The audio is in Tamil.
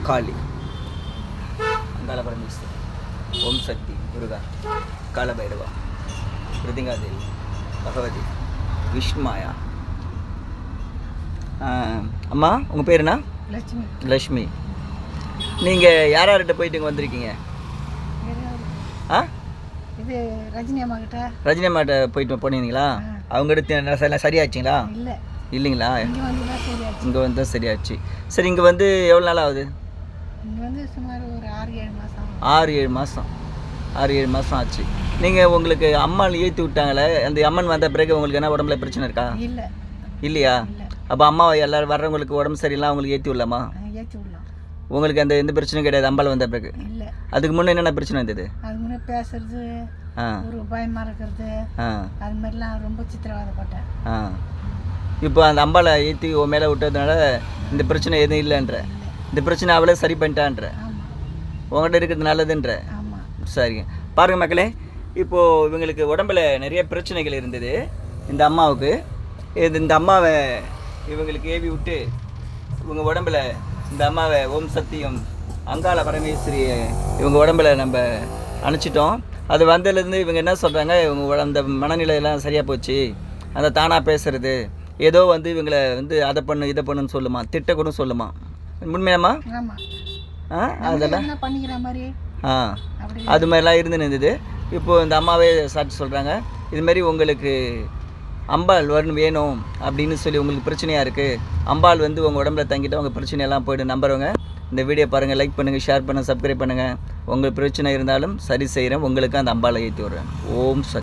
காளி, அங்காள பரமேஸ்வரி, ஓம் சக்தி, முருகா, காலபைரவா, பிருதிங்காதேவி, பகவதி, விஷ்ணுமாயா. அம்மா உங்கள் பேர் என்ன? லட்சுமி. லக்ஷ்மி. நீங்கள் யார்கிட்ட போயிட்டு இங்கே வந்திருக்கீங்க? ஆ, இது ரஜினி அம்மா கிட்ட. ரஜினி அம்மாட்ட போயிட்டு போனீங்களா? அவங்ககிட்ட எல்லாம் சரியாச்சுங்களா? இல்லை, இல்லைங்களா? இங்கே வந்து தான் சரியாச்சு. இங்கே வந்து சரியாச்சு. சரி, இங்கே வந்து எவ்வளோ நாள் ஆகுது? இங்கே வந்து சுமார் ஒரு 6-7 மாதம். 6-7 மாதம். 6-7 மாதம் ஆச்சு. நீங்கள் உங்களுக்கு அம்மாள் ஏற்றி விட்டாங்களே, அந்த அம்மன் வந்த பிறகு உங்களுக்கு என்ன உடம்புல பிரச்சனை இருக்கா? இல்லை. இல்லையா? இல்லை. அப்போ அம்மா எல்லோரும் வர்றவங்களுக்கு உடம்பு சரியில்லாம் அவங்களுக்கு ஏற்றி விடலாமா? ஏற்றி விடலாம். உங்களுக்கு அந்த எந்த பிரச்சனையும் கிடையாது அம்பாள் வந்த பிறகு? இல்லை. அதுக்கு முன்னே என்னென்ன பிரச்சனை இருந்தது? அது முன்னே பேசுறது, ஒரு பயமாக இருக்கிறது, அது மாதிரிலாம் ரொம்ப சித்திரவதைப்பட்டேன். இப்போ அந்த அம்பாளை ஏற்றி மேலே விட்டதுனால இந்த பிரச்சனை எதுவும் இல்லைன்ற, இந்த பிரச்சனை அவளே சரி பண்ணிட்டான்ற, உங்கள்கிட்ட இருக்கிறது நல்லதுன்ற. சரிங்க. பாருங்கள் மக்களே, இப்போது இவங்களுக்கு உடம்புல நிறைய பிரச்சனைகள் இருந்தது இந்த அம்மாவுக்கு. இந்த அம்மாவை இவங்களுக்கு ஏவி விட்டு இவங்க உடம்புல இந்த அம்மாவை ஓம் சக்தியும் அங்காள பரமேஸ்வரி இவங்க உடம்புல நம்ம அணைச்சிட்டோம். அது வந்ததுலேருந்து இவங்க என்ன சொல்கிறாங்க, இவங்க அந்த மனநிலையெல்லாம் சரியாக போச்சு, அந்த தானாக பேசுகிறது, ஏதோ வந்து இவங்களை வந்து அதை பண்ணு இதை பண்ணுன்னு சொல்லுமா, திட்ட கூட சொல்லுமா. உண்மையாம்மா? அதெல்லாம் பண்ணிக்கிற மாதிரி அது மாதிரிலாம் இருந்து இருந்தது. இப்போது இந்த அம்மாவே சாட்சி சொல்கிறாங்க, இதுமாரி உங்களுக்கு அம்பாள் வேணும் அப்படின்னு சொல்லி உங்களுக்கு பிரச்சனையாக இருக்குது, அம்பாள் வந்து உங்கள் உடம்புல தங்கிட்டு உங்கள் பிரச்சனையெல்லாம் போய்ட்டு நம்புறவங்க இந்த வீடியோ பாருங்கள், லைக் பண்ணுங்கள், ஷேர் பண்ணுங்கள், சப்ஸ்கிரைப் பண்ணுங்கள். உங்கள் பிரச்சனை இருந்தாலும் சரி செய்கிறேன், உங்களுக்கு அந்த அம்பாளை ஏற்றி விட்றேன். ஓம் சக்தி.